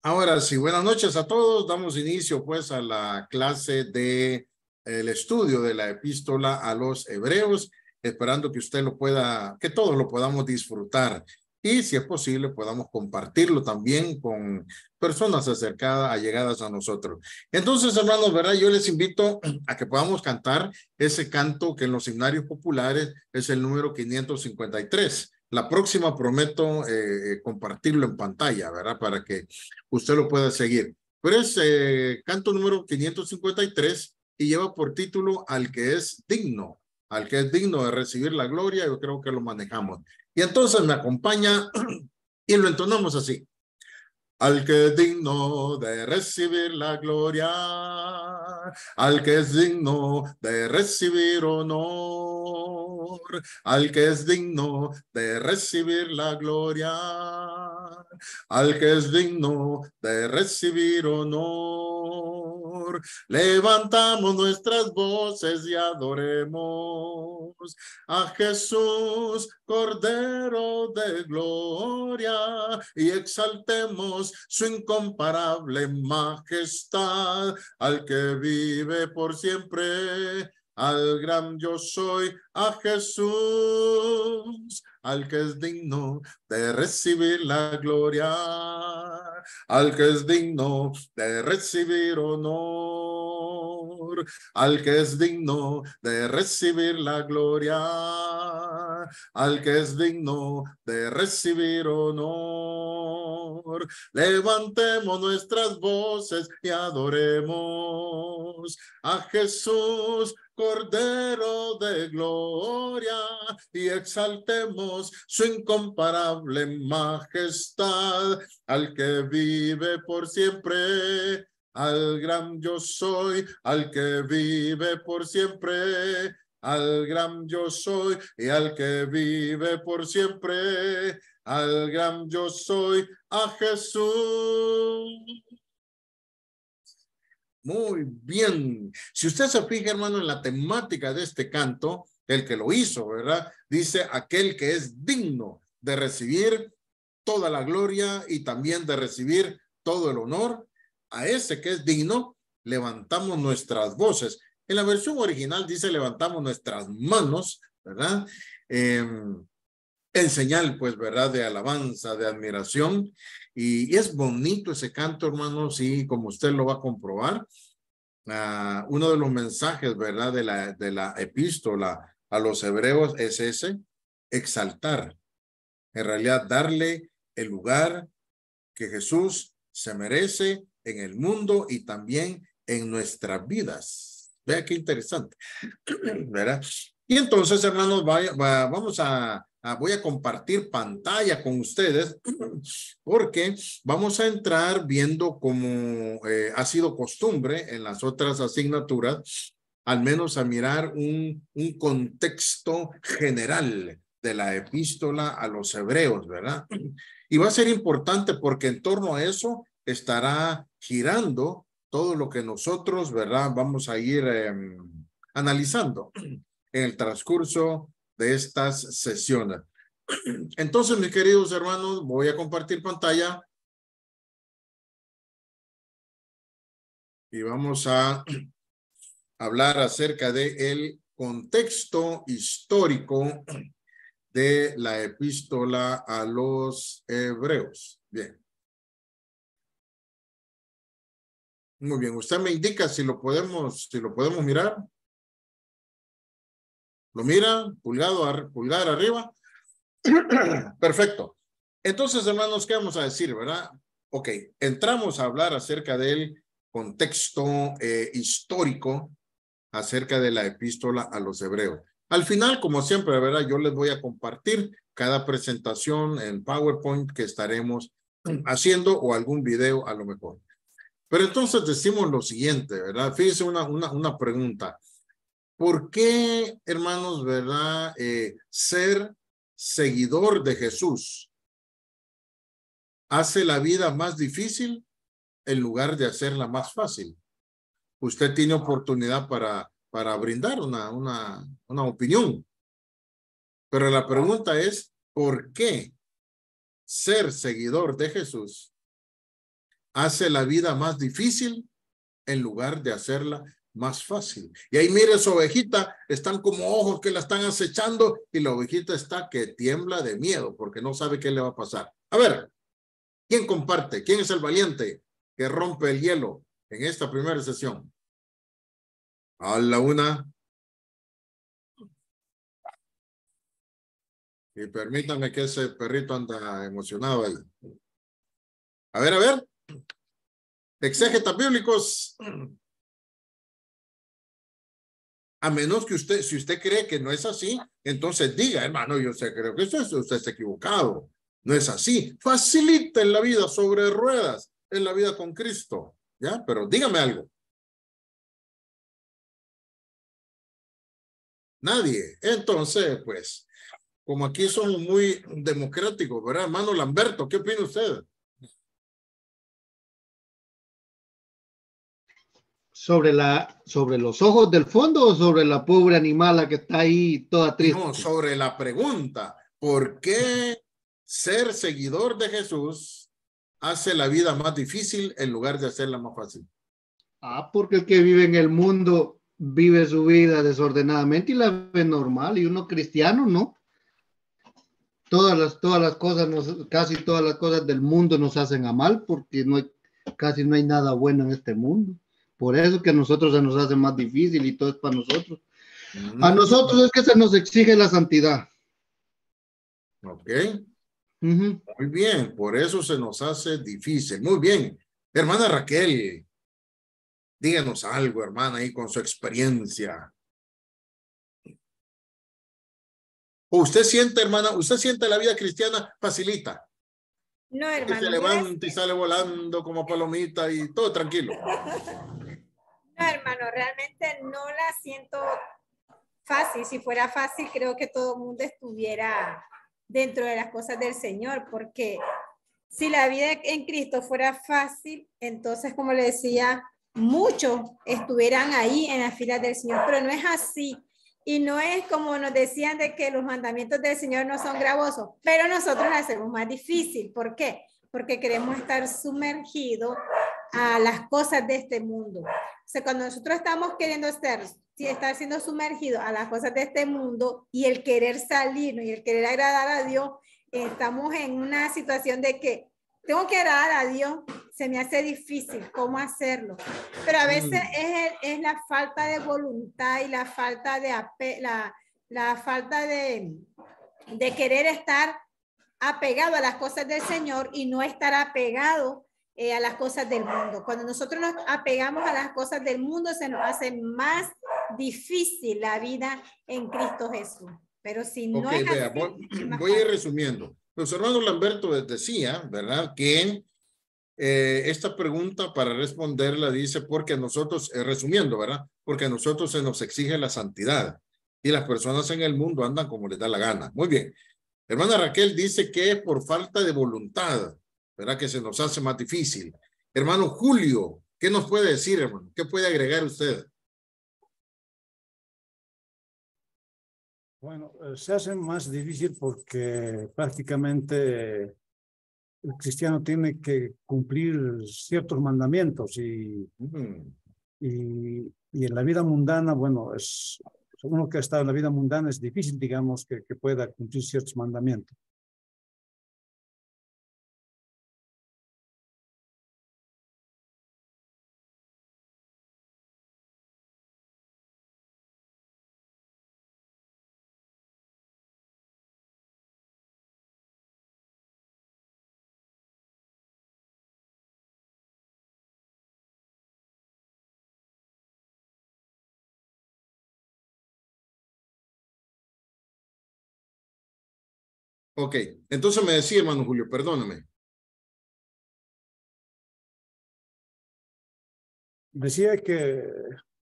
Ahora sí, buenas noches a todos. Damos inicio pues a la clase de el estudio de la epístola a los hebreos, esperando que usted lo pueda, que todos lo podamos disfrutar y si es posible podamos compartirlo también con personas acercadas, allegadas a nosotros. Entonces, hermanos, ¿verdad? Yo les invito a que podamos cantar ese canto que en los himnarios populares es el número 553. La próxima prometo compartirlo en pantalla, ¿verdad? Para que usted lo puede seguir. Pero es canto número 553 y lleva por título al que es digno de recibir la gloria. Yo creo que lo manejamos. Y entonces me acompaña y lo entonamos así. Al que es digno de recibir la gloria, al que es digno de recibir honor, al que es digno de recibir la gloria, al que es digno de recibir honor. Levantamos nuestras voces y adoremos a Jesús, Cordero de gloria, y exaltemos su incomparable majestad, al que vive por siempre, al gran yo soy, a Jesús, al que es digno de recibir la gloria, al que es digno de recibir honor, al que es digno de recibir la gloria, al que es digno de recibir honor. Levantemos nuestras voces y adoremos a Jesús, Cordero de gloria, y exaltemos su incomparable majestad, al que vive por siempre, al gran yo soy, al que vive por siempre, al gran yo soy y al que vive por siempre, al gran yo soy, a Jesús. Muy bien. Si usted se fija, hermano, en la temática de este canto, el que lo hizo, ¿verdad? Dice aquel que es digno de recibir toda la gloria y también de recibir todo el honor. A ese que es digno, levantamos nuestras voces. En la versión original dice levantamos nuestras manos, ¿verdad? En señal, pues, ¿verdad? De alabanza, de admiración. Y es bonito ese canto, hermanos, sí, como usted lo va a comprobar. Uno de los mensajes, ¿verdad? De la epístola a los hebreos es ese, exaltar, en realidad darle el lugar que Jesús se merece en el mundo y también en nuestras vidas. Vea qué interesante, ¿verdad? Y entonces, hermanos, vamos voy a compartir pantalla con ustedes porque vamos a entrar viendo como ha sido costumbre en las otras asignaturas, al menos a mirar un contexto general de la epístola a los hebreos, ¿verdad? Y va a ser importante porque en torno a eso estará girando todo lo que nosotros, ¿verdad? Vamos a ir analizando en el transcurso de estas sesiones. Entonces, mis queridos hermanos, voy a compartir pantalla y vamos a hablar acerca de el contexto histórico de la epístola a los hebreos. Bien. Muy bien. Usted me indica si lo podemos mirar. ¿Lo mira? Pulgar arriba. Perfecto. Entonces, hermanos, ¿qué vamos a decir, verdad? Ok, entramos a hablar acerca del contexto histórico acerca de la epístola a los hebreos. Al final, como siempre, ¿verdad? Yo les voy a compartir cada presentación en PowerPoint que estaremos haciendo o algún video a lo mejor. Pero entonces decimos lo siguiente, ¿verdad? Fíjense una pregunta. ¿Por qué, hermanos, verdad, ser seguidor de Jesús hace la vida más difícil en lugar de hacerla más fácil? Usted tiene oportunidad para brindar una opinión, pero la pregunta es, ¿por qué ser seguidor de Jesús hace la vida más difícil en lugar de hacerla más fácil. Y ahí mire, su ovejita, están como ojos que la están acechando y la ovejita está que tiembla de miedo porque no sabe qué le va a pasar. A ver, ¿quién comparte? ¿Quién es el valiente que rompe el hielo en esta primera sesión? A la una. Y permítanme que ese perrito anda emocionado ahí. A ver. Exégetas bíblicos. A menos que usted, si usted cree que no es así, entonces diga, hermano, yo creo que usted está equivocado. No es así. Facilita en la vida sobre ruedas, en la vida con Cristo. ¿Ya? Pero dígame algo. Nadie. Entonces, pues, como aquí somos muy democráticos, ¿verdad? Hermano Lamberto, ¿qué opina usted? ¿Sobre los ojos del fondo o sobre la pobre animala que está ahí toda triste? No, sobre la pregunta, ¿por qué ser seguidor de Jesús hace la vida más difícil en lugar de hacerla más fácil? Porque el que vive en el mundo vive su vida desordenadamente y la ve normal, y uno cristiano, ¿no? Todas las cosas, casi todas las cosas del mundo nos hacen a mal porque casi no hay nada bueno en este mundo. Por eso que a nosotros se nos hace más difícil y todo es para nosotros. A nosotros es que se nos exige la santidad. Ok. Muy bien, por eso se nos hace difícil. Muy bien. Hermana Raquel, díganos algo, hermana, ahí con su experiencia. ¿O usted siente, hermana, usted siente la vida cristiana facilita? No, hermano. Que se levanta y sale volando como palomita y todo tranquilo. No, hermano, realmente no la siento fácil. Si fuera fácil, creo que todo el mundo estuviera dentro de las cosas del Señor, porque si la vida en Cristo fuera fácil, entonces, como le decía, muchos estuvieran ahí en las filas del Señor, pero no es así. Y no es como nos decían de que los mandamientos del Señor no son gravosos, pero nosotros lo hacemos más difícil. ¿Por qué? Porque queremos estar sumergidos a las cosas de este mundo. O sea, cuando nosotros estamos queriendo estar siendo sumergidos a las cosas de este mundo y el querer salirnos y el querer agradar a Dios, estamos en una situación de que tengo que agradar a Dios, se me hace difícil cómo hacerlo. Pero a veces es la falta de voluntad y la falta de la falta de querer estar apegado a las cosas del Señor y no estar apegado a las cosas del mundo. Cuando nosotros nos apegamos a las cosas del mundo, se nos hace más difícil la vida en Cristo Jesús. Pero si no es vea, así, voy a ir resumiendo. Los hermanos Lamberto decía, ¿verdad? Que esta pregunta para responderla dice porque a nosotros, resumiendo, ¿verdad? Porque a nosotros se nos exige la santidad y las personas en el mundo andan como les da la gana. Muy bien. Hermana Raquel dice que es por falta de voluntad, ¿verdad? Que se nos hace más difícil. Hermano Julio, ¿qué nos puede decir, hermano? ¿Qué puede agregar usted? Bueno, se hace más difícil porque prácticamente el cristiano tiene que cumplir ciertos mandamientos y en la vida mundana, bueno, uno que está en la vida mundana es difícil, digamos, que pueda cumplir ciertos mandamientos. Ok, entonces me decía, hermano Julio, perdóname. Decía que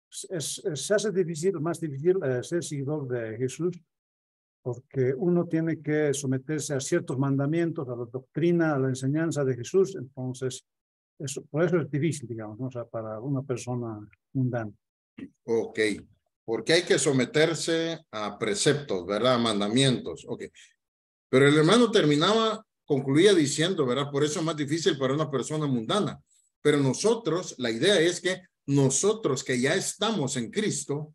se hace más difícil ser seguidor de Jesús porque uno tiene que someterse a ciertos mandamientos, a la doctrina, a la enseñanza de Jesús. Entonces, por eso es difícil, digamos, ¿no? O sea, para una persona mundana. Ok, porque hay que someterse a preceptos, ¿verdad? A mandamientos. Ok. Pero el hermano concluía diciendo, ¿verdad? Por eso es más difícil para una persona mundana. Pero nosotros, la idea es que nosotros que ya estamos en Cristo,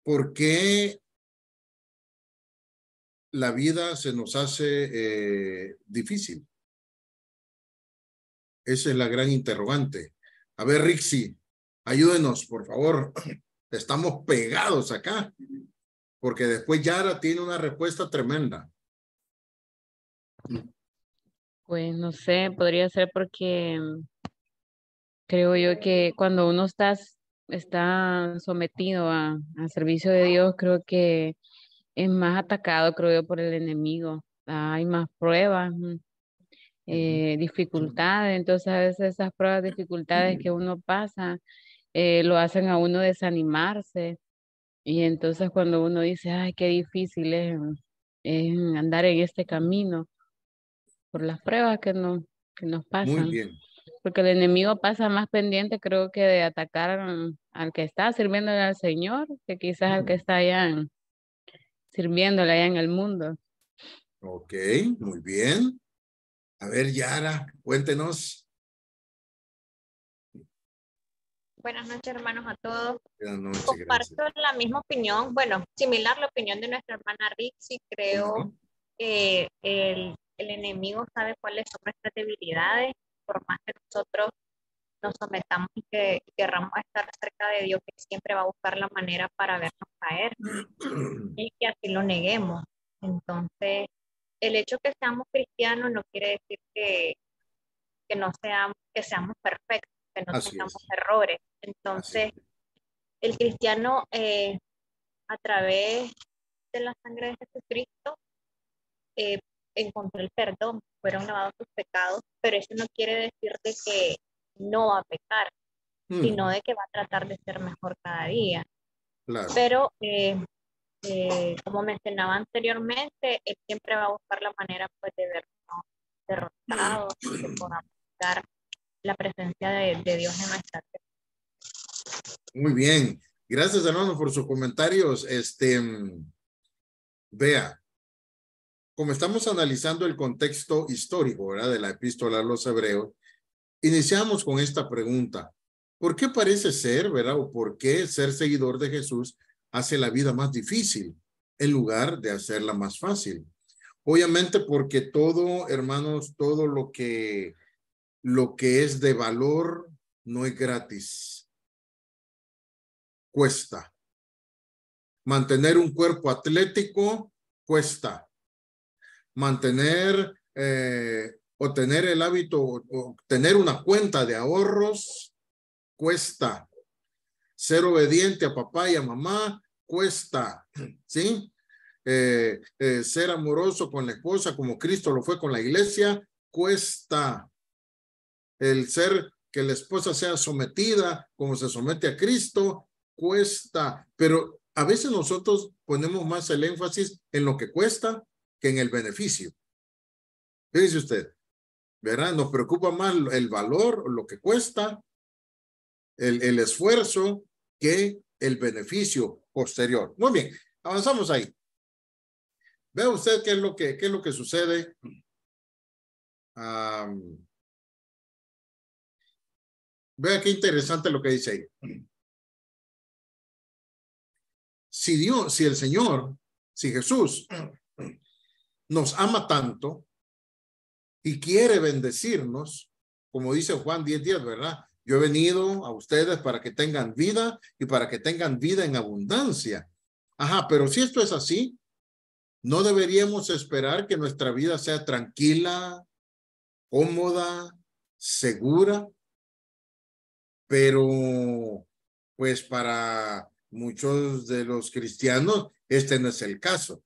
¿por qué la vida se nos hace difícil? Esa es la gran interrogante. A ver, Rixi, ayúdenos, por favor. Estamos pegados acá, porque después Yara tiene una respuesta tremenda. Pues no sé, podría ser porque creo yo que cuando uno está sometido al servicio de Dios, creo que es más atacado, creo yo, por el enemigo. Hay más pruebas, dificultades. Entonces, a veces esas pruebas, dificultades que uno pasa, lo hacen a uno desanimarse. Y entonces cuando uno dice, ay, qué difícil es andar en este camino por las pruebas que nos Muy pasan. bien. Porque el enemigo pasa más pendiente, creo que de atacar al que está sirviéndole al Señor, que quizás al que está sirviéndole allá en el mundo. Ok, muy bien. A ver, Yara, cuéntenos. Buenas noches, hermanos, a todos. Buenas noches, Comparto gracias. la misma opinión, bueno, similar la opinión de nuestra hermana Rixi. Creo que el enemigo sabe cuáles son nuestras debilidades, por más que nosotros nos sometamos y que querramos estar cerca de Dios, que siempre va a buscar la manera para vernos caer y que así lo neguemos. Entonces, el hecho que seamos cristianos no quiere decir que no seamos, que seamos perfectos, que no Así tengamos es. errores. Así Entonces, es. el cristiano a través de la sangre de Jesucristo encontró el perdón, fueron lavados sus pecados, pero eso no quiere decir de que no va a pecar, sino de que va a tratar de ser mejor cada día. Claro. Pero como mencionaba anteriormente, él siempre va a buscar la manera pues, de vernos derrotados, que podamos dar la presencia de Dios en nuestra vida. Muy bien. Gracias, hermano, por sus comentarios. Vea, como estamos analizando el contexto histórico, ¿verdad?, de la epístola a los Hebreos, iniciamos con esta pregunta. ¿Por qué parece ser, verdad, o por qué ser seguidor de Jesús hace la vida más difícil en lugar de hacerla más fácil? Obviamente porque todo, hermanos, todo lo que es de valor no es gratis. Cuesta. Mantener un cuerpo atlético cuesta. Mantener o tener el hábito o tener una cuenta de ahorros cuesta. Ser obediente a papá y a mamá cuesta, ¿sí? Ser amoroso con la esposa como Cristo lo fue con la iglesia cuesta. El ser que la esposa sea sometida como se somete a Cristo cuesta, pero a veces nosotros ponemos más el énfasis en lo que cuesta que en el beneficio. Fíjese usted, ¿verdad? Nos preocupa más el valor, lo que cuesta, el esfuerzo, que el beneficio posterior. Muy bien, avanzamos ahí. Vea usted qué es lo que sucede. Vea qué interesante lo que dice ahí. Si Dios, si el Señor, si Jesús nos ama tanto y quiere bendecirnos, como dice Juan 10:10, ¿verdad? Yo he venido a ustedes para que tengan vida y para que tengan vida en abundancia. Ajá, pero si esto es así, ¿no deberíamos esperar que nuestra vida sea tranquila, cómoda, segura? Pero, pues para muchos de los cristianos, este no es el caso.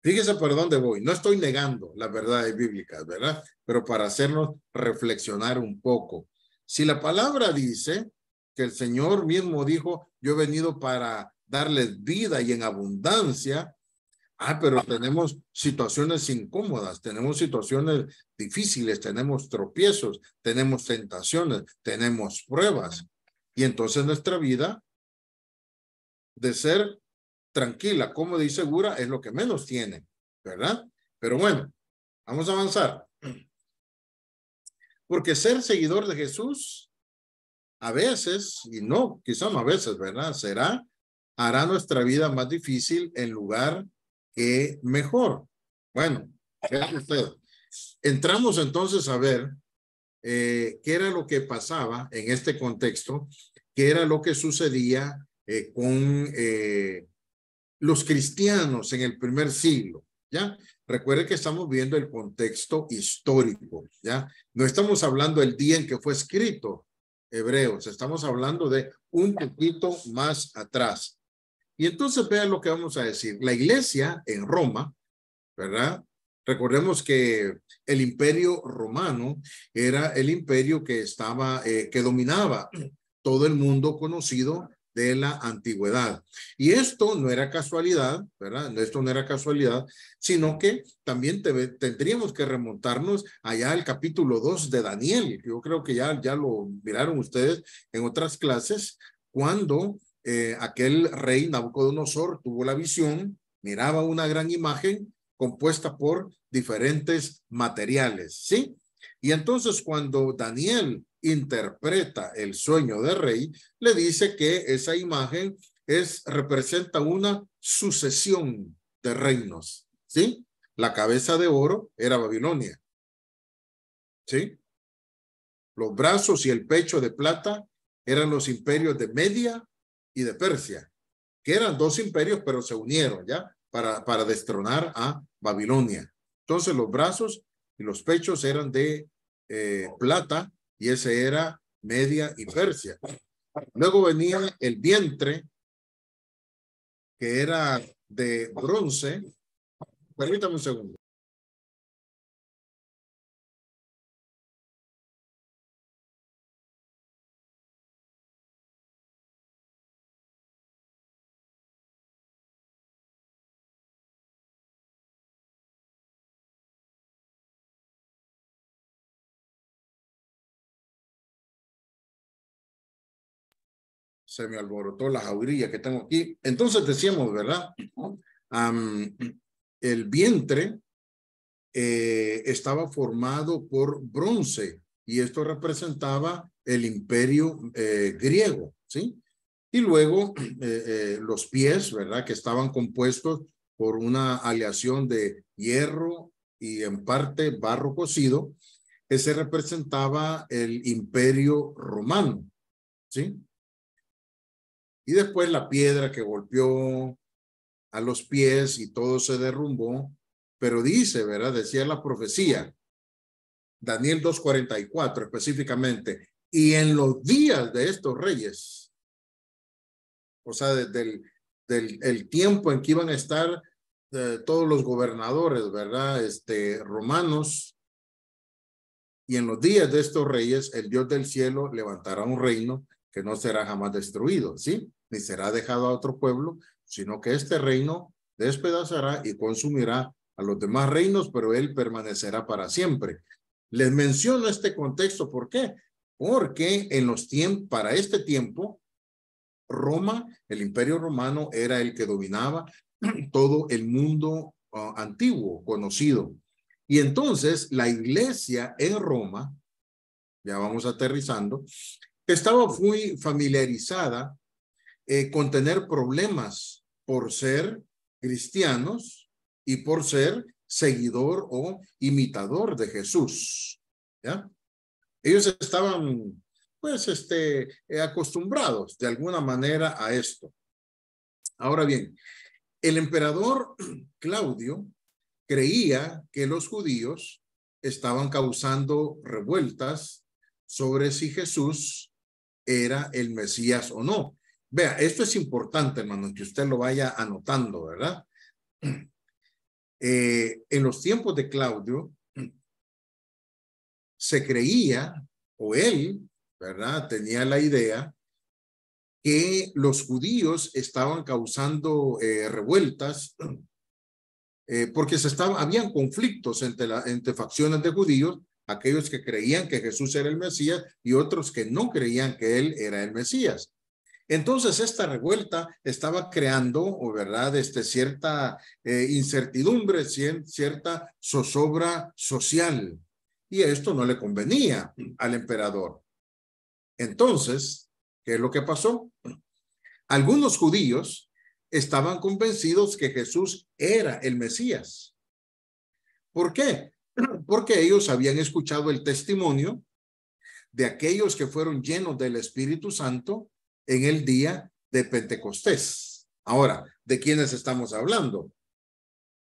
Fíjese por dónde voy. No estoy negando las verdades bíblicas, ¿verdad? Pero para hacernos reflexionar un poco. Si la palabra dice que el Señor mismo dijo, yo he venido para darles vida y en abundancia, pero tenemos situaciones incómodas, tenemos situaciones difíciles, tenemos tropiezos, tenemos tentaciones, tenemos pruebas. Y entonces nuestra vida de ser tranquila, cómoda y segura es lo que menos tiene, ¿verdad? Pero bueno, vamos a avanzar. Porque ser seguidor de Jesús, a veces, y no, quizá no a veces, ¿verdad? Hará nuestra vida más difícil en lugar que mejor. Bueno, vean usted. Entramos entonces a ver qué era lo que pasaba en este contexto, qué era lo que sucedía con los cristianos en el primer siglo, ¿ya? Recuerde que estamos viendo el contexto histórico, ¿ya? No estamos hablando del día en que fue escrito Hebreos, estamos hablando de un poquito más atrás. Y entonces vean lo que vamos a decir. La iglesia en Roma, ¿verdad? Recordemos que el imperio romano era el imperio que que dominaba todo el mundo conocido de la antigüedad. Y esto no era casualidad, ¿verdad? Esto no era casualidad, sino que también tendríamos que remontarnos allá al capítulo 2 de Daniel. Yo creo que ya lo miraron ustedes en otras clases, cuando aquel rey Nabucodonosor tuvo la visión, miraba una gran imagen compuesta por diferentes materiales, ¿sí? Y entonces cuando Daniel interpreta el sueño del rey, le dice que esa imagen representa una sucesión de reinos, ¿sí? La cabeza de oro era Babilonia, ¿sí? Los brazos y el pecho de plata eran los imperios de Media y de Persia, que eran dos imperios, pero se unieron, ¿ya? Para destronar a Babilonia. Entonces los brazos y los pechos eran de plata, y ese era Media y Persia. Luego venía el vientre, que era de bronce. Permítame un segundo. Se me alborotó la jaulilla que tengo aquí. Entonces decíamos, ¿verdad? El vientre estaba formado por bronce, y esto representaba el imperio griego, ¿sí? Y luego los pies, ¿verdad? Que estaban compuestos por una aleación de hierro y en parte barro cocido. Ese representaba el imperio romano, ¿sí? Y después la piedra que golpeó a los pies y todo se derrumbó. Pero dice, ¿verdad? Decía la profecía, Daniel 2:44 específicamente, y en los días de estos reyes, o sea, desde el tiempo en que iban a estar todos los gobernadores, ¿verdad? Romanos, y en los días de estos reyes, el Dios del cielo levantará un reino que no será jamás destruido, ¿sí? Ni será dejado a otro pueblo, sino que este reino despedazará y consumirá a los demás reinos, pero él permanecerá para siempre. Les menciono este contexto, ¿por qué? Porque para este tiempo, Roma, el imperio romano, era el que dominaba todo el mundo antiguo, conocido. Y entonces la iglesia en Roma, ya vamos aterrizando, estaba muy familiarizada con tener problemas por ser cristianos y por ser seguidor o imitador de Jesús, ¿ya? Ellos estaban, pues, acostumbrados de alguna manera a esto. Ahora bien, el emperador Claudio creía que los judíos estaban causando revueltas sobre si Jesús era el Mesías o no. Vea, esto es importante, hermano, que usted lo vaya anotando, ¿verdad? En los tiempos de Claudio, se creía, o él, ¿verdad? Tenía la idea que los judíos estaban causando revueltas porque habían conflictos entre facciones de judíos, aquellos que creían que Jesús era el Mesías y otros que no creían que él era el Mesías. Entonces esta revuelta estaba creando, ¿verdad? Cierta incertidumbre, cierta zozobra social. y esto no le convenía al emperador. Entonces, ¿qué es lo que pasó? Algunos judíos estaban convencidos que Jesús era el Mesías. ¿Por qué? Porque ellos habían escuchado el testimonio de aquellos que fueron llenos del Espíritu Santo en el día de Pentecostés. Ahora, ¿de quiénes estamos hablando?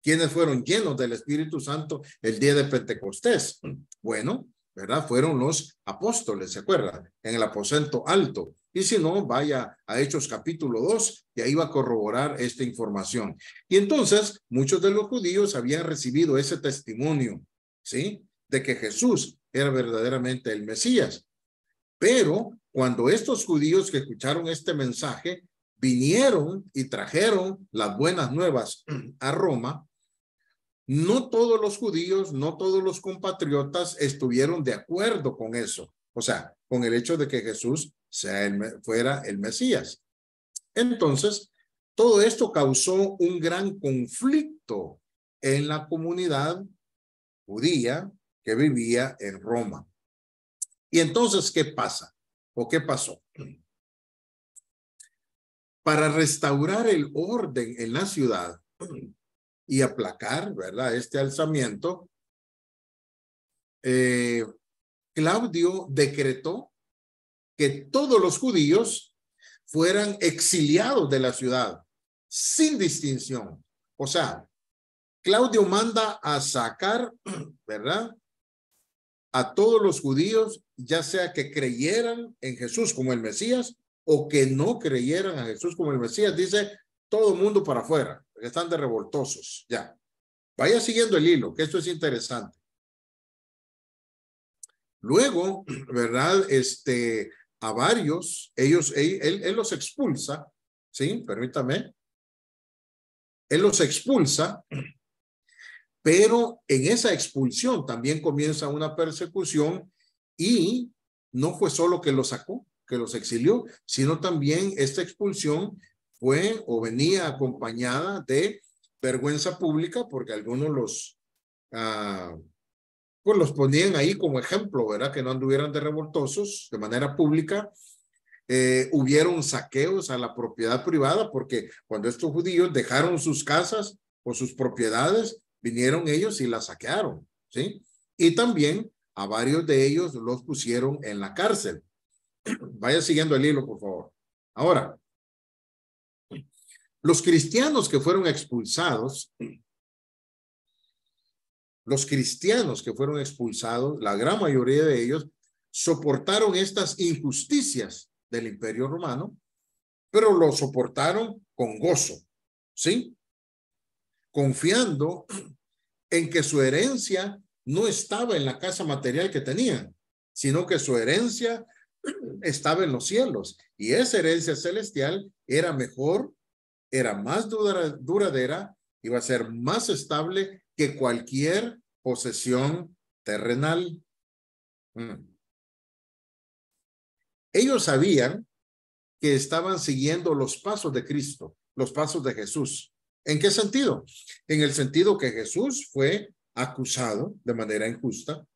¿Quiénes fueron llenos del Espíritu Santo el día de Pentecostés? Bueno, ¿verdad? Fueron los apóstoles, ¿se acuerdan? En el aposento alto. Y si no, vaya a Hechos capítulo 2 y ahí va a corroborar esta información. Y entonces, muchos de los judíos habían recibido ese testimonio, ¿sí? De que Jesús era verdaderamente el Mesías. Pero cuando estos judíos que escucharon este mensaje vinieron y trajeron las buenas nuevas a Roma, no todos los judíos, no todos los compatriotas estuvieron de acuerdo con eso. O sea, con el hecho de que Jesús fuera el Mesías. Entonces, todo esto causó un gran conflicto en la comunidad judía que vivía en Roma. Y entonces, ¿qué pasa? ¿O qué pasó? Para restaurar el orden en la ciudad y aplacar, ¿verdad?, este alzamiento, Claudio decretó que todos los judíos fueran exiliados de la ciudad, sin distinción. O sea, Claudio manda a sacar, ¿verdad?, a todos los judíos, ya sea que creyeran en Jesús como el Mesías o que no creyeran a Jesús como el Mesías. Dice, todo el mundo para afuera, porque están de revoltosos. Ya, vaya siguiendo el hilo, que esto es interesante. Luego, ¿verdad? A varios, él los expulsa, ¿sí? Permítame. Él los expulsa, pero en esa expulsión también comienza una persecución y no fue solo que los sacó, que los exilió, sino también esta expulsión fue o venía acompañada de vergüenza pública porque algunos pues los ponían ahí como ejemplo, ¿verdad? Que no anduvieran de revoltosos de manera pública. Hubieron saqueos a la propiedad privada porque cuando estos judíos dejaron sus casas o sus propiedades, vinieron ellos y las saquearon, ¿sí? Y también a varios de ellos los pusieron en la cárcel. Vaya siguiendo el hilo, por favor. Ahora, los cristianos que fueron expulsados, la gran mayoría de ellos soportaron estas injusticias del Imperio Romano, pero lo soportaron con gozo, ¿sí? Confiando en que su herencia no estaba en la casa material que tenían, sino que su herencia estaba en los cielos. Y esa herencia celestial era mejor, era más duradera, iba a ser más estable que cualquier posesión terrenal. Ellos sabían que estaban siguiendo los pasos de Cristo, los pasos de Jesús. ¿En qué sentido? En el sentido que Jesús fue acusado de manera injusta,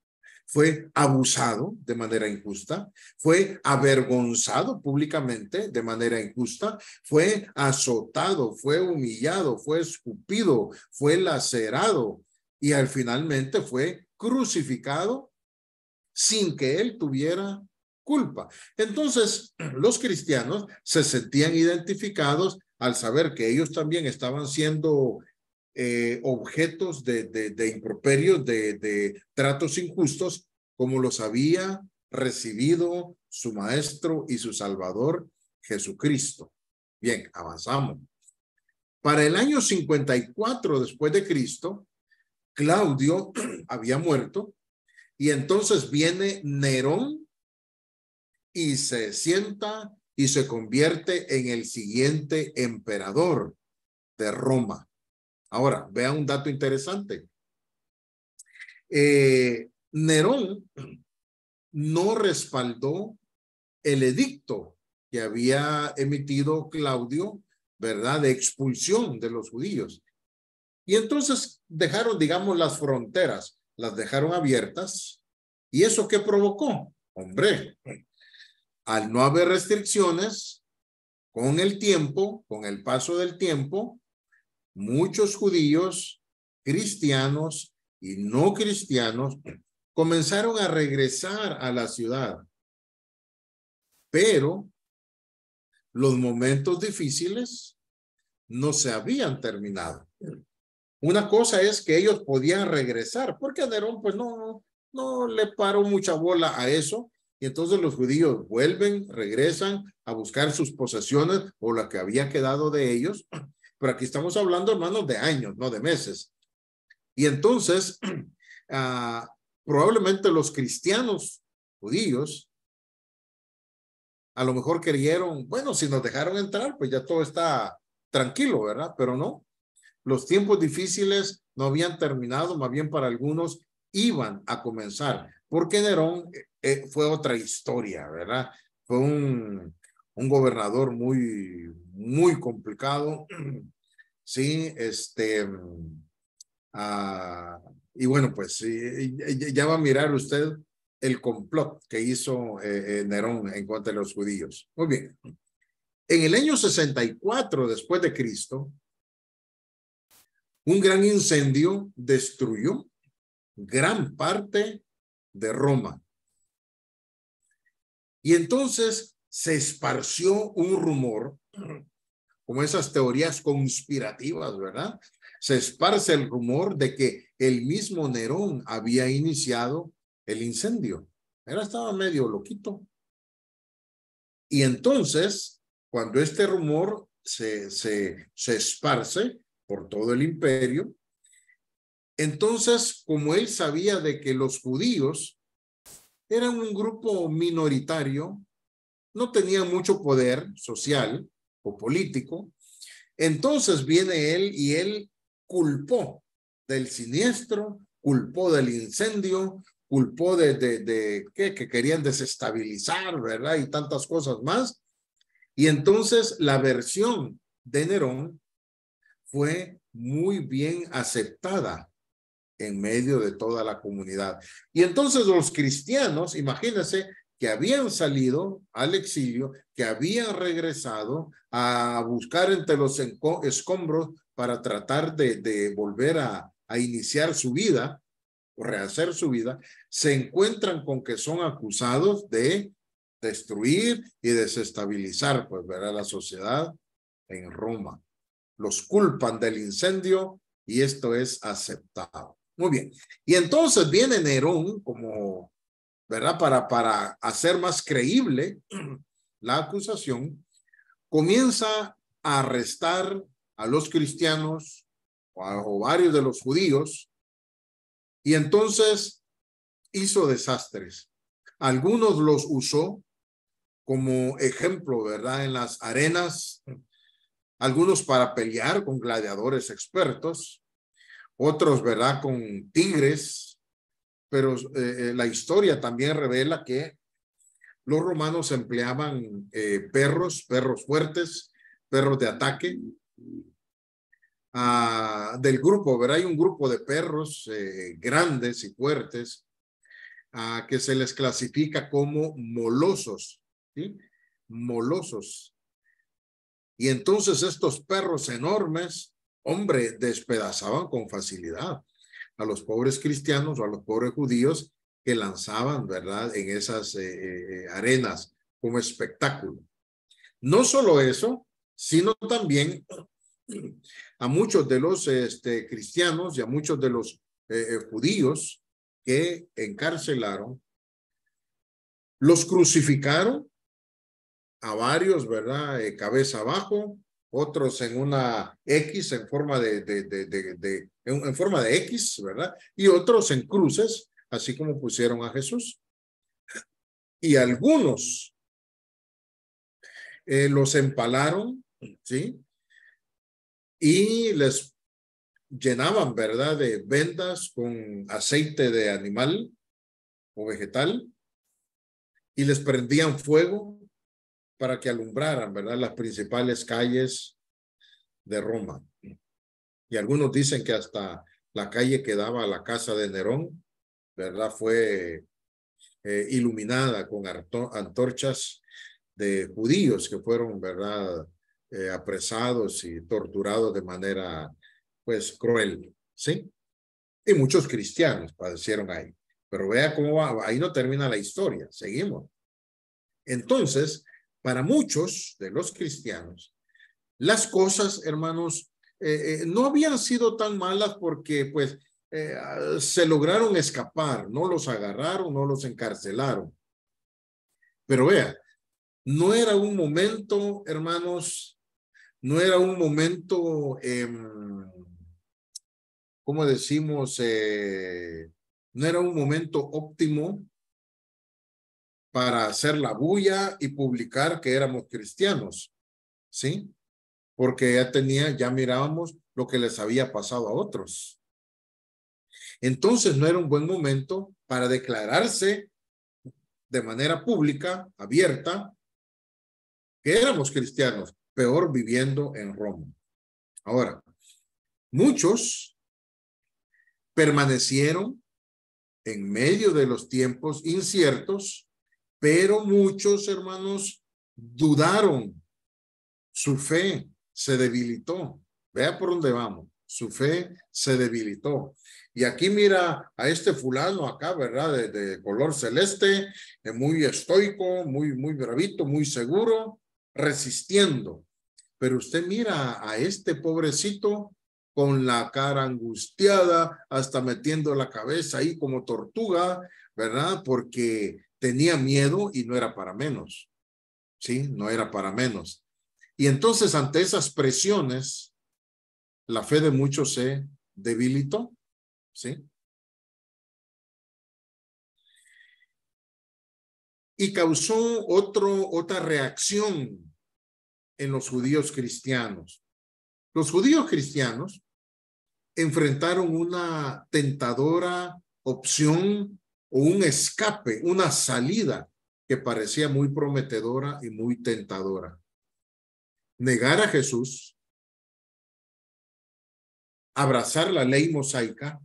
fue abusado de manera injusta, fue avergonzado públicamente de manera injusta, fue azotado, fue humillado, fue escupido, fue lacerado y finalmente fue crucificado sin que él tuviera culpa. Entonces, los cristianos se sentían identificados al saber que ellos también estaban siendo objetos de improperios, de tratos injustos, como los había recibido su maestro y su salvador, Jesucristo. Bien, avanzamos. Para el año 54 después de Cristo, Claudio había muerto y entonces viene Nerón y se sienta y se convierte en el siguiente emperador de Roma. Ahora, vean un dato interesante. Nerón no respaldó el edicto que había emitido Claudio, ¿verdad?, de expulsión de los judíos. Y entonces dejaron, digamos, las fronteras, las dejaron abiertas, ¿Y eso qué provocó? Hombre, al no haber restricciones, con el tiempo, con el paso del tiempo, muchos judíos, cristianos y no cristianos comenzaron a regresar a la ciudad. Pero los momentos difíciles no se habían terminado. Una cosa es que ellos podían regresar, porque a Nerón pues no le paró mucha bola a eso, y entonces los judíos vuelven, regresan a buscar sus posesiones o lo que había quedado de ellos, pero aquí estamos hablando, hermanos, de años, no de meses. Y entonces, probablemente los cristianos judíos a lo mejor creyeron, bueno, si nos dejaron entrar, pues ya todo está tranquilo, ¿verdad? Pero no. Los tiempos difíciles no habían terminado, más bien para algunos iban a comenzar, porque Nerón fue otra historia, ¿verdad? Fue un gobernador muy complicado, sí, y bueno, pues ya va a mirar usted el complot que hizo Nerón en contra de los judíos. Muy bien. En el año 64 después de Cristo, un gran incendio destruyó gran parte de Roma. Y entonces se esparció un rumor, como esas teorías conspirativas, ¿verdad? Se esparce el rumor de que el mismo Nerón había iniciado el incendio. Estaba medio loquito. Y entonces, cuando este rumor se esparce por todo el imperio, entonces, como él sabía de que los judíos eran un grupo minoritario, no tenían mucho poder social o político, entonces viene él y él culpó del siniestro, culpó del incendio, culpó de que querían desestabilizar, ¿verdad? Y tantas cosas más. Y entonces la versión de Nerón fue muy bien aceptada en medio de toda la comunidad. Y entonces los cristianos, imagínense, que habían salido al exilio, que habían regresado a buscar entre los escombros para tratar de volver a iniciar su vida, o rehacer su vida, se encuentran con que son acusados de destruir y desestabilizar, pues, ¿verdad?, la sociedad en Roma. Los culpan del incendio y esto es aceptado. Muy bien. Y entonces viene Nerón como, ¿verdad?, para hacer más creíble la acusación, comienza a arrestar a los cristianos o varios de los judíos y entonces hizo desastres. Algunos los usó como ejemplo, ¿verdad?, en las arenas, algunos para pelear con gladiadores expertos, otros, ¿verdad?, con tigres, pero la historia también revela que los romanos empleaban perros fuertes, perros de ataque, del grupo, ¿verdad? Hay un grupo de perros grandes y fuertes que se les clasifica como molosos, ¿sí? Molosos. Y entonces estos perros enormes, hombre, despedazaban con facilidad a los pobres cristianos o a los pobres judíos que lanzaban, ¿verdad?, en esas arenas como espectáculo. No solo eso, sino también a muchos de los cristianos y a muchos de los judíos que encarcelaron, los crucificaron a varios, ¿verdad?, cabeza abajo, otros en una X en forma en forma de X, ¿verdad? Y otros en cruces, así como pusieron a Jesús. Y algunos los empalaron, ¿sí? Y les llenaban, ¿verdad?, de vendas con aceite de animal o vegetal y les prendían fuego para que alumbraran, ¿verdad?, las principales calles de Roma. Y algunos dicen que hasta la calle que daba a la casa de Nerón, ¿verdad?, fue iluminada con antorchas de judíos que fueron, ¿verdad?, apresados y torturados de manera, pues, cruel, ¿sí? Y muchos cristianos padecieron ahí. Pero vea cómo va, ahí no termina la historia, seguimos. Entonces, para muchos de los cristianos, las cosas, hermanos, no habían sido tan malas porque, pues, se lograron escapar, no los agarraron, no los encarcelaron. Pero vea, no era un momento, hermanos, no era un momento, ¿cómo decimos? No era un momento óptimo para hacer la bulla y publicar que éramos cristianos, ¿sí? Porque ya mirábamos lo que les había pasado a otros. Entonces no era un buen momento para declararse de manera pública, abierta, que éramos cristianos, peor viviendo en Roma. Ahora, muchos permanecieron en medio de los tiempos inciertos, pero muchos, hermanos, dudaron. Su fe se debilitó. Vea por dónde vamos. Su fe se debilitó. Y aquí mira a este fulano acá, ¿verdad? De color celeste, muy estoico, muy bravito, muy seguro, resistiendo. Pero usted mira a este pobrecito con la cara angustiada, hasta metiendo la cabeza ahí como tortuga, ¿verdad? Porque tenía miedo y no era para menos. Sí, no era para menos. Y entonces, ante esas presiones, la fe de muchos se debilitó, ¿sí? Y causó otra reacción en los judíos cristianos. Los judíos cristianos enfrentaron una tentadora opción o un escape, una salida que parecía muy prometedora y muy tentadora. Negar a Jesús, abrazar la ley mosaica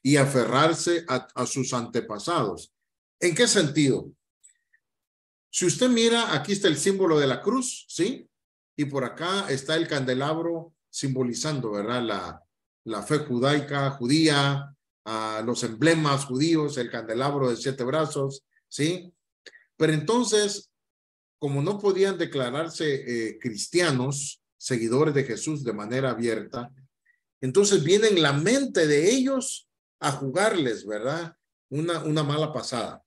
y aferrarse a sus antepasados. ¿En qué sentido? Si usted mira, aquí está el símbolo de la cruz, ¿sí? Y por acá está el candelabro simbolizando, ¿verdad? La fe judía, los emblemas judíos, el candelabro de 7 brazos, ¿sí? Pero entonces, como no podían declararse cristianos, seguidores de Jesús de manera abierta, entonces viene en la mente de ellos a jugarles, ¿verdad? Una mala pasada.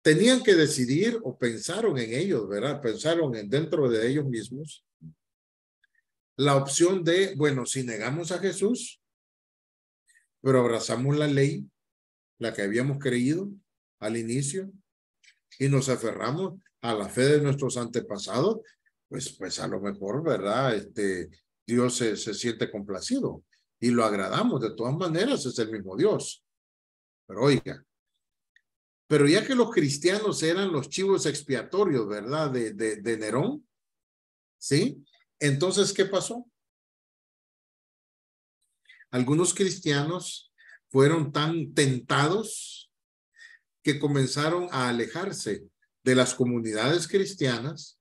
Tenían que decidir o pensaron en ellos, ¿verdad? Pensaron dentro de ellos mismos la opción de, bueno, si negamos a Jesús, pero abrazamos la ley, la que habíamos creído al inicio, y nos aferramos a la fe de nuestros antepasados, pues a lo mejor, ¿verdad? Dios se siente complacido y lo agradamos. De todas maneras, es el mismo Dios. Pero oiga, pero ya que los cristianos eran los chivos expiatorios, ¿verdad? De Nerón, ¿sí? Entonces, ¿qué pasó? Algunos cristianos fueron tan tentados que comenzaron a alejarse de las comunidades cristianas,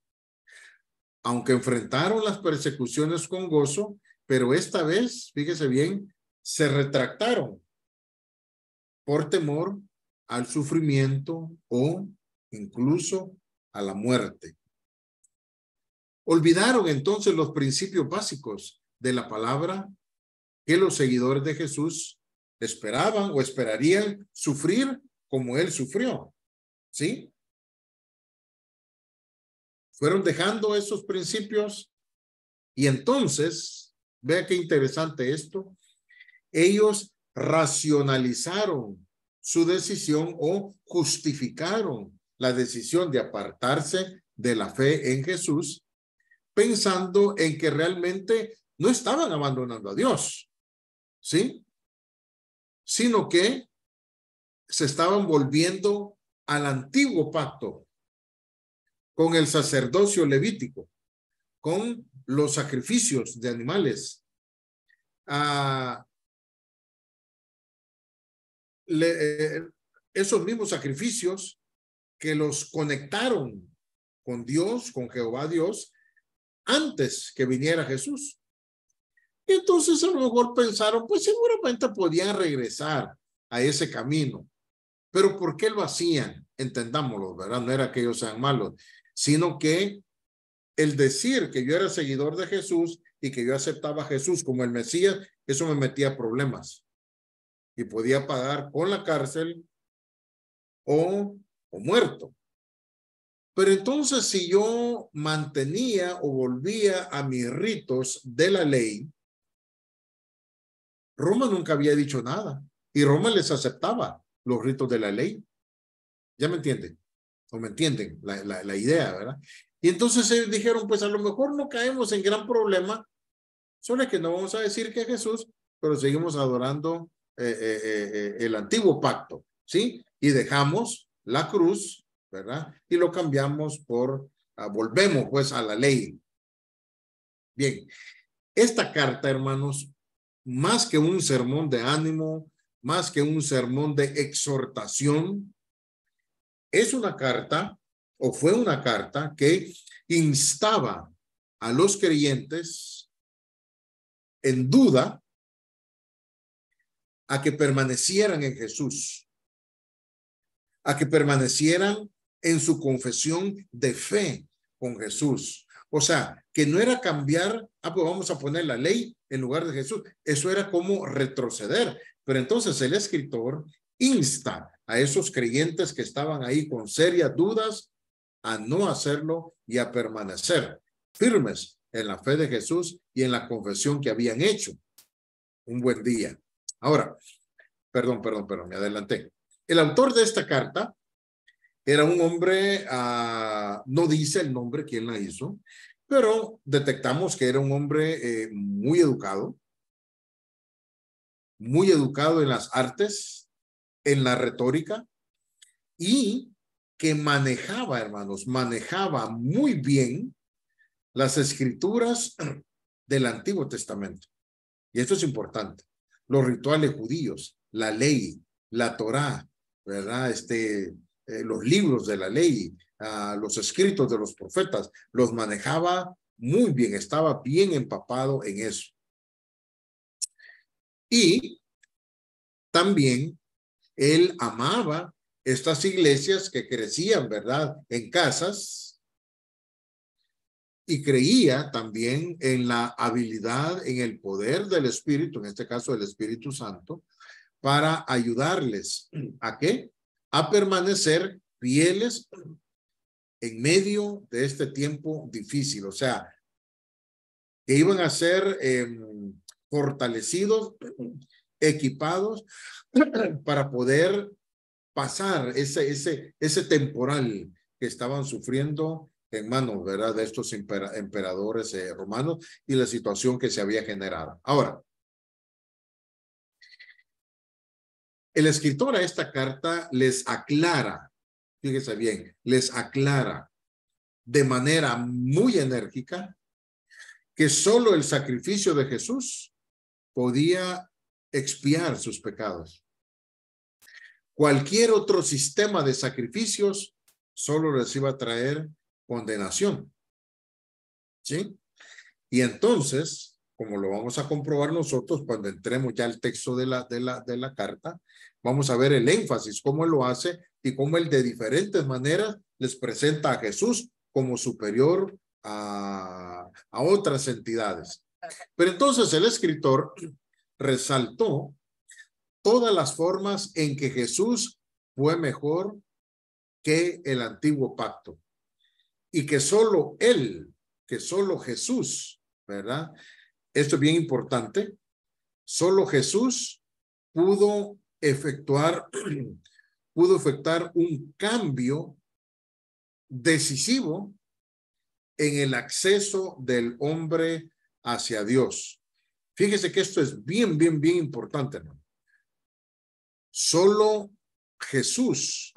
aunque enfrentaron las persecuciones con gozo, pero esta vez, fíjese bien, se retractaron por temor al sufrimiento o incluso a la muerte. Olvidaron entonces los principios básicos de la palabra que los seguidores de Jesús esperaban o esperarían sufrir como él sufrió, ¿sí? Fueron dejando esos principios y entonces, vea qué interesante esto, ellos racionalizaron su decisión o justificaron la decisión de apartarse de la fe en Jesús, pensando en que realmente no estaban abandonando a Dios, ¿sí? Sino que se estaban volviendo al antiguo pacto con el sacerdocio levítico, con los sacrificios de animales, esos mismos sacrificios que los conectaron con Dios, con Jehová Dios, antes que viniera Jesús. Y entonces a lo mejor pensaron, pues seguramente podían regresar a ese camino. Pero ¿por qué lo hacían? Entendámoslo, ¿verdad? No era que ellos sean malos, sino que el decir que yo era seguidor de Jesús y que yo aceptaba a Jesús como el Mesías, eso me metía problemas. Y podía pagar con la cárcel o muerto. Pero entonces si yo mantenía o volvía a mis ritos de la ley, Roma nunca había dicho nada. Y Roma les aceptaba los ritos de la ley. ¿Ya me entienden? ¿O me entienden la idea, verdad? Y entonces ellos dijeron, pues a lo mejor no caemos en gran problema, solo es que no vamos a decir que es Jesús, pero seguimos adorando el antiguo pacto, ¿sí? Y dejamos la cruz, ¿verdad? Y lo cambiamos por, volvemos pues a la ley. Bien, esta carta, hermanos, más que un sermón de ánimo, más que un sermón de exhortación, es una carta, o fue una carta que instaba a los creyentes en duda a que permanecieran en Jesús, a que permanecieran en su confesión de fe con Jesús. O sea, que no era cambiar, pues vamos a poner la ley en lugar de Jesús. Eso era como retroceder. Pero entonces el escritor insta a esos creyentes que estaban ahí con serias dudas a no hacerlo y a permanecer firmes en la fe de Jesús y en la confesión que habían hecho. Un buen día. Ahora, perdón, me adelanté. El autor de esta carta era un hombre, no dice el nombre, quién la hizo, pero detectamos que era un hombre muy educado en las artes, en la retórica, y que manejaba, hermanos, manejaba muy bien las escrituras del Antiguo Testamento. Y esto es importante. Los rituales judíos, la ley, la Torá, ¿verdad? Los libros de la ley, los escritos de los profetas, los manejaba muy bien, estaba bien empapado en eso. Y también él amaba estas iglesias que crecían, ¿verdad? En casas, y creía también en la habilidad, en el poder del Espíritu, en este caso del Espíritu Santo, para ayudarles ¿a qué? A permanecer fieles en medio de este tiempo difícil. O sea, que iban a ser fortalecidos, equipados para poder pasar ese temporal que estaban sufriendo en manos, ¿verdad?, de estos emperadores romanos y la situación que se había generado. Ahora, el escritor a esta carta les aclara, fíjese bien, les aclara de manera muy enérgica que solo el sacrificio de Jesús podía expiar sus pecados. Cualquier otro sistema de sacrificios solo les iba a traer condenación. ¿Sí? Y entonces, como lo vamos a comprobar nosotros cuando entremos ya al texto de la carta, vamos a ver el énfasis, cómo él lo hace y cómo él de diferentes maneras les presenta a Jesús como superior a otras entidades. Pero entonces el escritor resaltó todas las formas en que Jesús fue mejor que el antiguo pacto y que solo él, que solo Jesús, ¿verdad? Esto es bien importante. Solo Jesús pudo efectuar un cambio decisivo en el acceso del hombre hacia Dios. Fíjese que esto es bien importante, ¿no? Solo Jesús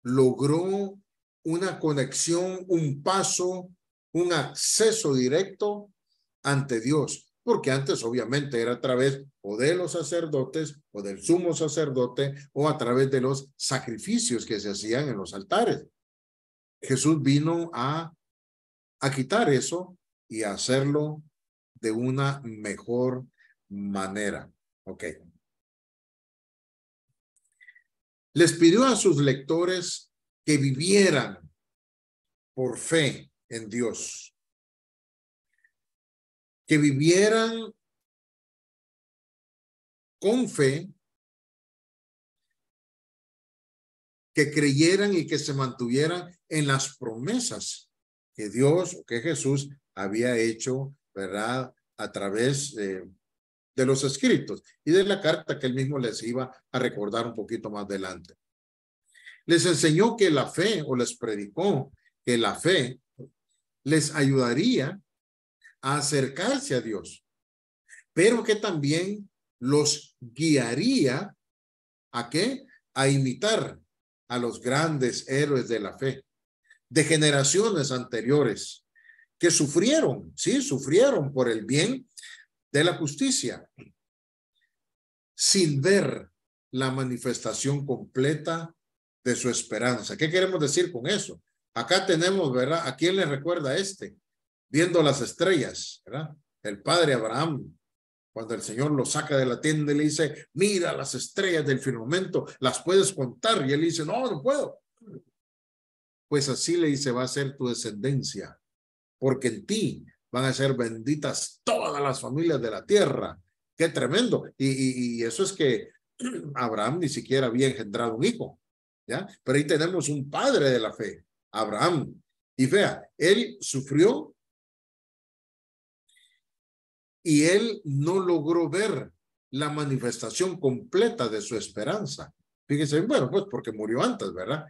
logró una conexión, un paso, un acceso directo ante Dios. porque antes obviamente era a través o de los sacerdotes o del sumo sacerdote o a través de los sacrificios que se hacían en los altares. Jesús vino a quitar eso y a hacerlo de una mejor manera. Ok. Les pidió a sus lectores que vivieran por fe en Dios, que vivieran con fe, que creyeran y que se mantuvieran en las promesas que Dios o que Jesús había hecho, ¿verdad? A través de los escritos y de la carta que él mismo les iba a recordar un poquito más adelante. Les enseñó que la fe, o les predicó que la fe les ayudaría a acercarse a Dios, pero que también los guiaría ¿a qué? A imitar a los grandes héroes de la fe, de generaciones anteriores, que sufrieron, sí, sufrieron por el bien de la justicia, sin ver la manifestación completa de su esperanza. ¿Qué queremos decir con eso? Acá tenemos, ¿verdad? ¿A quién le recuerda viendo las estrellas, ¿verdad? El padre Abraham, cuando el Señor lo saca de la tienda y le dice, mira las estrellas del firmamento, ¿las puedes contar? Y él dice, no, no puedo. Pues así le dice, va a ser tu descendencia, porque en ti van a ser benditas todas las familias de la tierra. Qué tremendo. Y eso es que Abraham ni siquiera había engendrado un hijo, ¿ya? Pero ahí tenemos un padre de la fe, Abraham. Y vea, él sufrió y él no logró ver la manifestación completa de su esperanza. Fíjense, bueno, pues porque murió antes, ¿verdad?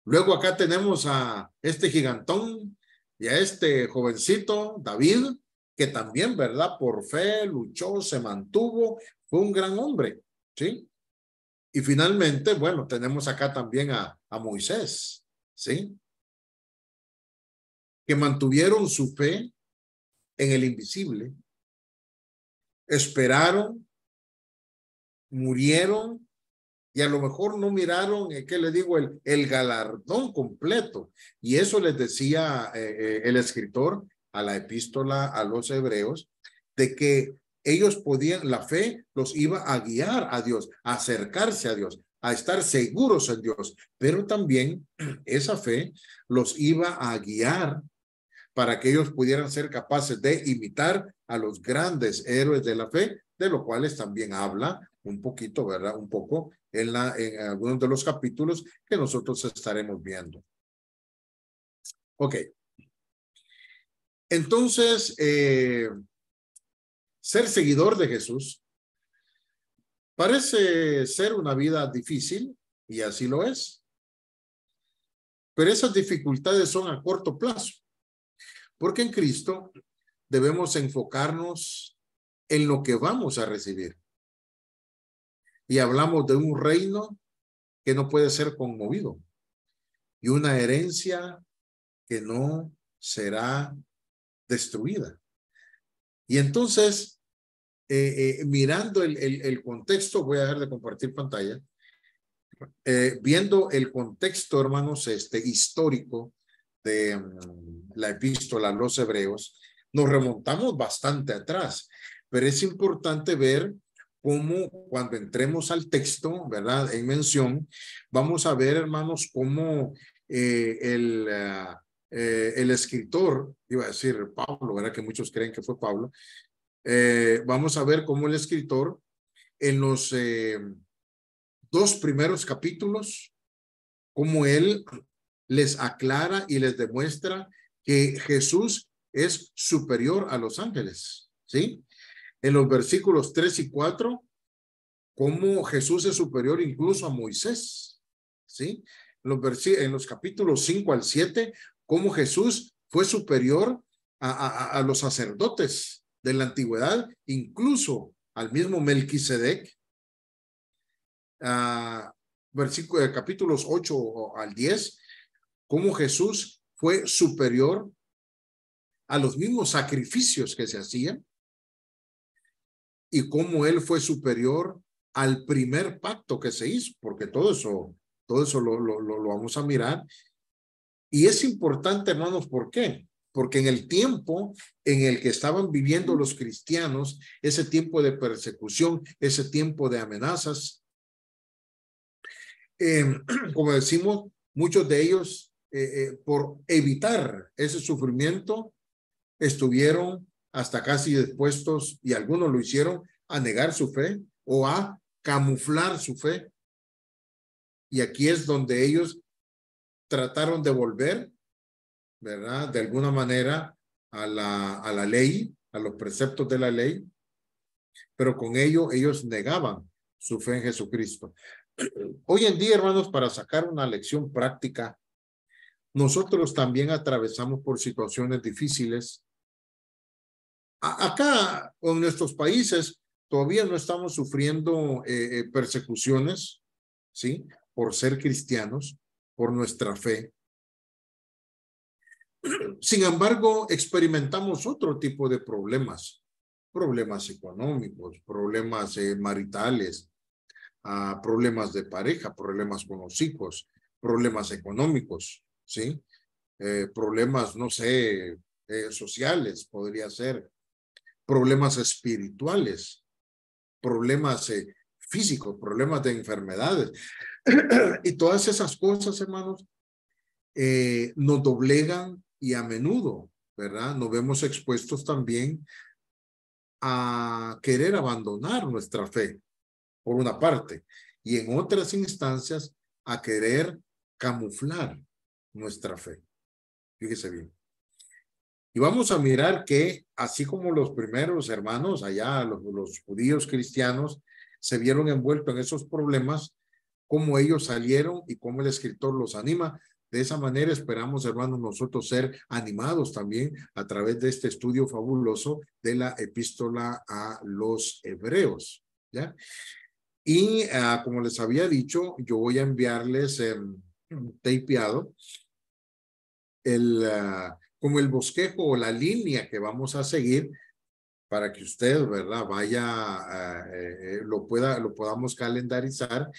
Luego acá tenemos a este gigantón y a este jovencito, David, que también, ¿verdad? Por fe luchó, se mantuvo, fue un gran hombre, ¿sí? Y finalmente, bueno, tenemos acá también a Moisés, ¿sí? Que mantuvieron su fe en el invisible, esperaron, murieron y a lo mejor no miraron, ¿qué le digo? El galardón completo. Y eso les decía el escritor a la epístola a los hebreos, de que ellos podían, la fe los iba a guiar a Dios, a acercarse a Dios, a estar seguros en Dios, pero también esa fe los iba a guiar para que ellos pudieran ser capaces de imitar a los grandes héroes de la fe, de los cuales también habla un poquito, ¿verdad? Un poco en algunos de los capítulos que nosotros estaremos viendo. Ok. Entonces, ser seguidor de Jesús parece ser una vida difícil, y así lo es. Pero esas dificultades son a corto plazo, porque en Cristo debemos enfocarnos en lo que vamos a recibir. Y hablamos de un reino que no puede ser conmovido y una herencia que no será destruida. Y entonces, mirando el contexto, voy a dejar de compartir pantalla, viendo el contexto, hermanos, histórico de la epístola a los hebreos, nos remontamos bastante atrás, pero es importante ver cómo cuando entremos al texto, ¿verdad? En mención, vamos a ver, hermanos, cómo el escritor, iba a decir Pablo, ¿verdad? Que muchos creen que fue Pablo. Vamos a ver cómo el escritor en los 2 primeros capítulos, cómo él les aclara y les demuestra que Jesús es superior a los ángeles, ¿sí? En los versículos 3 y 4, cómo Jesús es superior incluso a Moisés, ¿sí? En los capítulos 5 al 7, cómo Jesús fue superior a los sacerdotes de la antigüedad, incluso al mismo Melquisedec. Capítulos 8 al 10, cómo Jesús fue superior a los mismos sacrificios que se hacían, y cómo él fue superior al primer pacto que se hizo, porque todo eso lo vamos a mirar. Y es importante, hermanos, ¿por qué? Porque en el tiempo en el que estaban viviendo los cristianos, ese tiempo de persecución, ese tiempo de amenazas, como decimos, muchos de ellos, por evitar ese sufrimiento, estuvieron hasta casi dispuestos, y algunos lo hicieron, a negar su fe o a camuflar su fe. Y aquí es donde ellos trataron de volver, ¿verdad? De alguna manera a la ley, a los preceptos de la ley, pero con ello ellos negaban su fe en Jesucristo. Hoy en día, hermanos, para sacar una lección práctica, nosotros también atravesamos por situaciones difíciles. Acá en nuestros países todavía no estamos sufriendo persecuciones, ¿sí? Por ser cristianos, por nuestra fe. Sin embargo, experimentamos otro tipo de problemas económicos, problemas maritales, problemas de pareja, problemas con los hijos, problemas económicos, ¿sí? Problemas, no sé, sociales, podría ser, problemas espirituales, problemas físicos, problemas de enfermedades. Y todas esas cosas, hermanos, nos doblegan y a menudo, ¿verdad? Nos vemos expuestos también a querer abandonar nuestra fe, por una parte, y en otras instancias a querer camuflar nuestra fe. Fíjese bien. Y vamos a mirar que, así como los primeros hermanos allá, los judíos cristianos, se vieron envueltos en esos problemas, cómo ellos salieron y cómo el escritor los anima. De esa manera esperamos, hermanos, nosotros ser animados también a través de este estudio fabuloso de la epístola a los hebreos, ¿ya? Y como les había dicho, yo voy a enviarles tapeado como el bosquejo o la línea que vamos a seguir para que usted, ¿verdad? Vaya, lo podamos calendarizar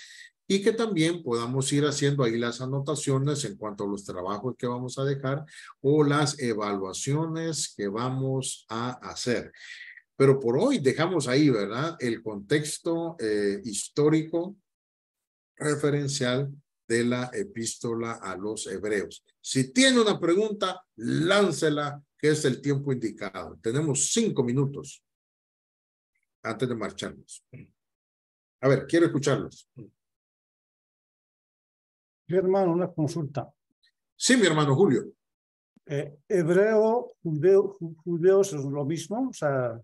y que también podamos ir haciendo ahí las anotaciones en cuanto a los trabajos que vamos a dejar o las evaluaciones que vamos a hacer. Pero por hoy dejamos ahí, ¿verdad? El contexto histórico referencial de la epístola a los hebreos. Si tiene una pregunta, láncela, que es el tiempo indicado. Tenemos 5 minutos antes de marcharnos. A ver, quiero escucharlos. Mi hermano, una consulta. Sí, mi hermano Julio. Hebreo, judeos es lo mismo, o sea,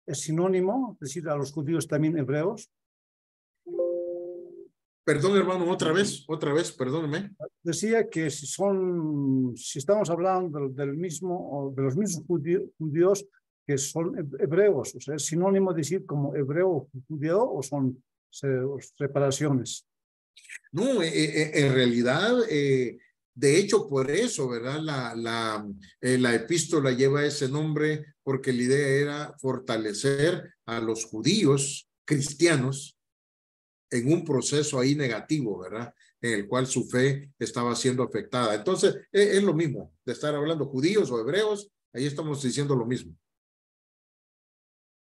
es sinónimo, es decir, a los judíos también hebreos. Perdón, hermano, otra vez, perdóneme. Decía que si estamos hablando del mismo, o de los mismos judíos que son hebreos, o sea, es sinónimo decir como hebreo o judeo, o son separaciones. No, en realidad, de hecho, por eso, ¿verdad? La epístola lleva ese nombre porque la idea era fortalecer a los judíos cristianos en un proceso ahí negativo, ¿verdad? En el cual su fe estaba siendo afectada. Entonces, es lo mismo de estar hablando judíos o hebreos, ahí estamos diciendo lo mismo.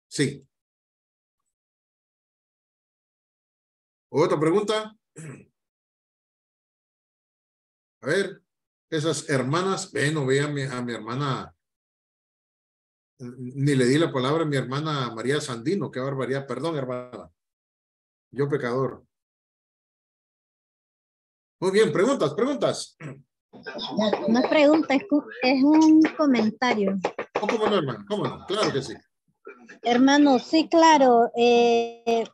Sí. ¿Otra pregunta? A ver, esas hermanas, no ve a mi hermana, ni le di la palabra a mi hermana María Sandino, qué barbaridad, perdón, hermana. Yo pecador. Muy bien, preguntas. No es pregunta, es un comentario. ¿Cómo no, hermano? ¿Cómo no? Claro que sí. Hermano, sí, claro. En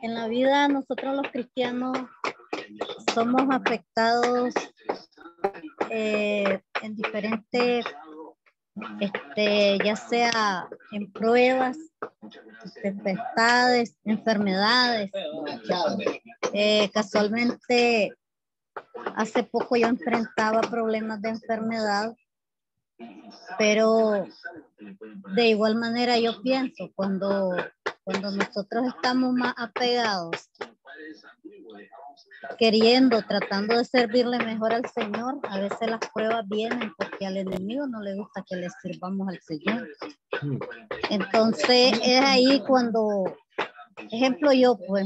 la vida nosotros los cristianos somos afectados en diferentes, ya sea en pruebas, tempestades, enfermedades. Casualmente, hace poco yo enfrentaba problemas de enfermedad Pero de igual manera yo pienso, cuando nosotros estamos más apegados, tratando de servirle mejor al Señor, a veces las pruebas vienen porque al enemigo no le gusta que le sirvamos al Señor. Entonces es ahí cuando, ejemplo, yo pues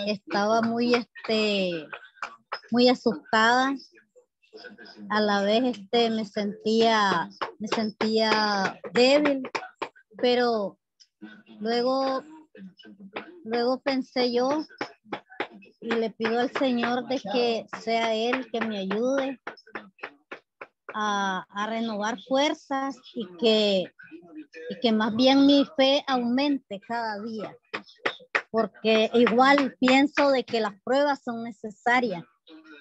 estaba muy asustada, a la vez me sentía débil, pero luego pensé yo y le pido al Señor de que sea Él que me ayude a renovar fuerzas y que más bien mi fe aumente cada día, porque igual pienso de que las pruebas son necesarias,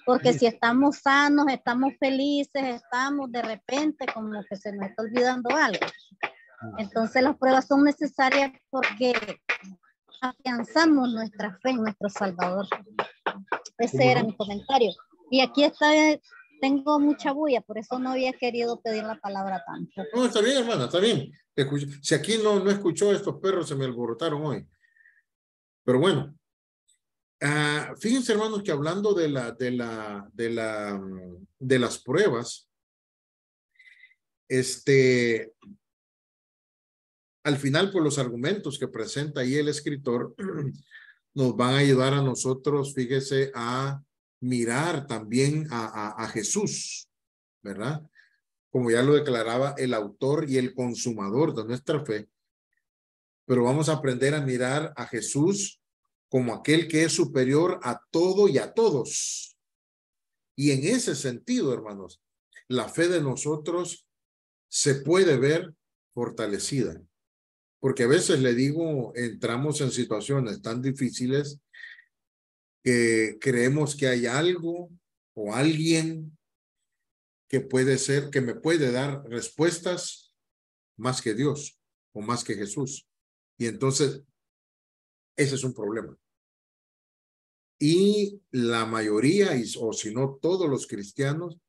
porque si estamos sanos, estamos felices, estamos de repente como que se nos está olvidando algo. Entonces las pruebas son necesarias porque afianzamos nuestra fe en nuestro Salvador. Ese era mi comentario. Y aquí tengo mucha bulla, por eso no había querido pedir la palabra tanto. No, está bien, hermana, está bien. Si aquí no escuchó, estos perros se me alborotaron hoy. Pero bueno, fíjense, hermanos, que hablando de las pruebas, al final, pues los argumentos que presenta ahí el escritor nos van a ayudar a nosotros, fíjese, a mirar también a Jesús, ¿verdad? Como ya lo declaraba el autor y el consumador de nuestra fe. Pero vamos a aprender a mirar a Jesús como aquel que es superior a todo y a todos. Y en ese sentido, hermanos, la fe de nosotros se puede ver fortalecida. Porque a veces, le digo, entramos en situaciones tan difíciles que creemos que hay algo o alguien que me puede dar respuestas más que Dios o más que Jesús. Y entonces, ese es un problema. Y la mayoría, o si no todos los cristianos,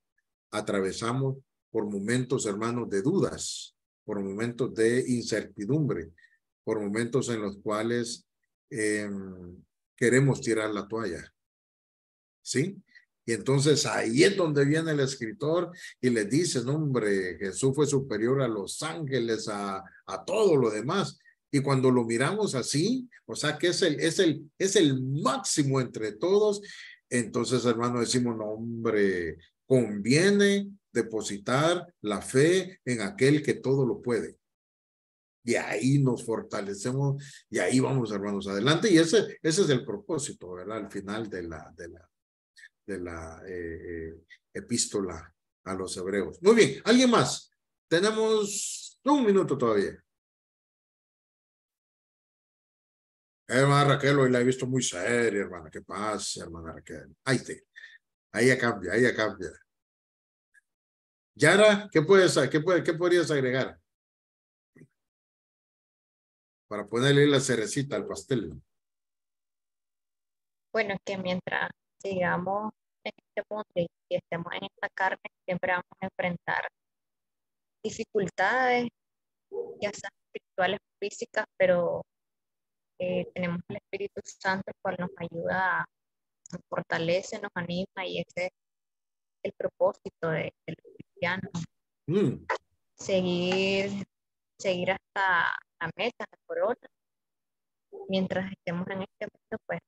atravesamos por momentos, hermanos, de dudas, por momentos de incertidumbre, por momentos en los cuales queremos tirar la toalla. ¿Sí? Y entonces ahí es donde viene el escritor y les dice, no, hombre, Jesús fue superior a los ángeles, a todo lo demás. Y cuando lo miramos así, o sea que es el máximo entre todos, entonces, hermano, decimos, no, hombre, conviene depositar la fe en aquel que todo lo puede. Y ahí nos fortalecemos y ahí vamos, hermanos, adelante. Y ese es el propósito, ¿verdad? Al final de la epístola a los hebreos. Muy bien, ¿alguien más? Tenemos un minuto todavía. Hermana Raquel, hoy la he visto muy seria, hermana. ¿Qué pasa, hermana Raquel? Ahí ya cambia, ahí ya cambia. Yara, ¿qué podrías agregar? Para ponerle la cerecita al pastel. Bueno, es que mientras sigamos en este mundo y estemos en esta carne, siempre vamos a enfrentar dificultades, ya sean espirituales o físicas, pero tenemos el Espíritu Santo, el cual nos ayuda, nos fortalece, nos anima, y ese es el propósito del cristiano. Seguir hasta la meta, la corona. Mientras estemos en este mundo, pues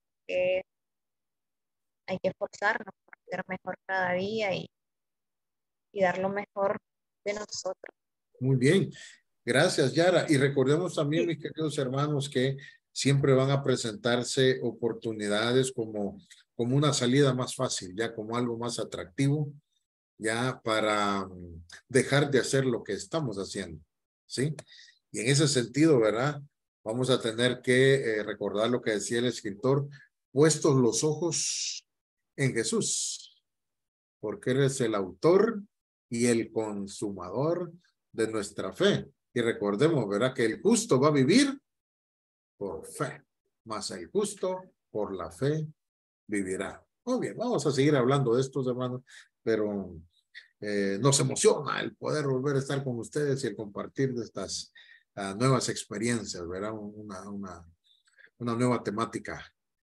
hay que esforzarnos para ser mejor cada día y dar lo mejor de nosotros. Muy bien. Gracias, Yara. Y recordemos también, mis queridos hermanos, que siempre van a presentarse oportunidades como una salida más fácil, ya como algo más atractivo, ya para dejar de hacer lo que estamos haciendo, ¿sí? Y en ese sentido, ¿verdad? Vamos a tener que recordar lo que decía el escritor, puestos los ojos en Jesús, porque Él es el autor y el consumador de nuestra fe. Y recordemos, ¿verdad? Que el justo va a vivir por fe, mas el justo por la fe vivirá. Muy bien, vamos a seguir hablando de estos, hermanos, pero nos emociona el poder volver a estar con ustedes y el compartir de estas nuevas experiencias, ¿verdad? Una nueva temática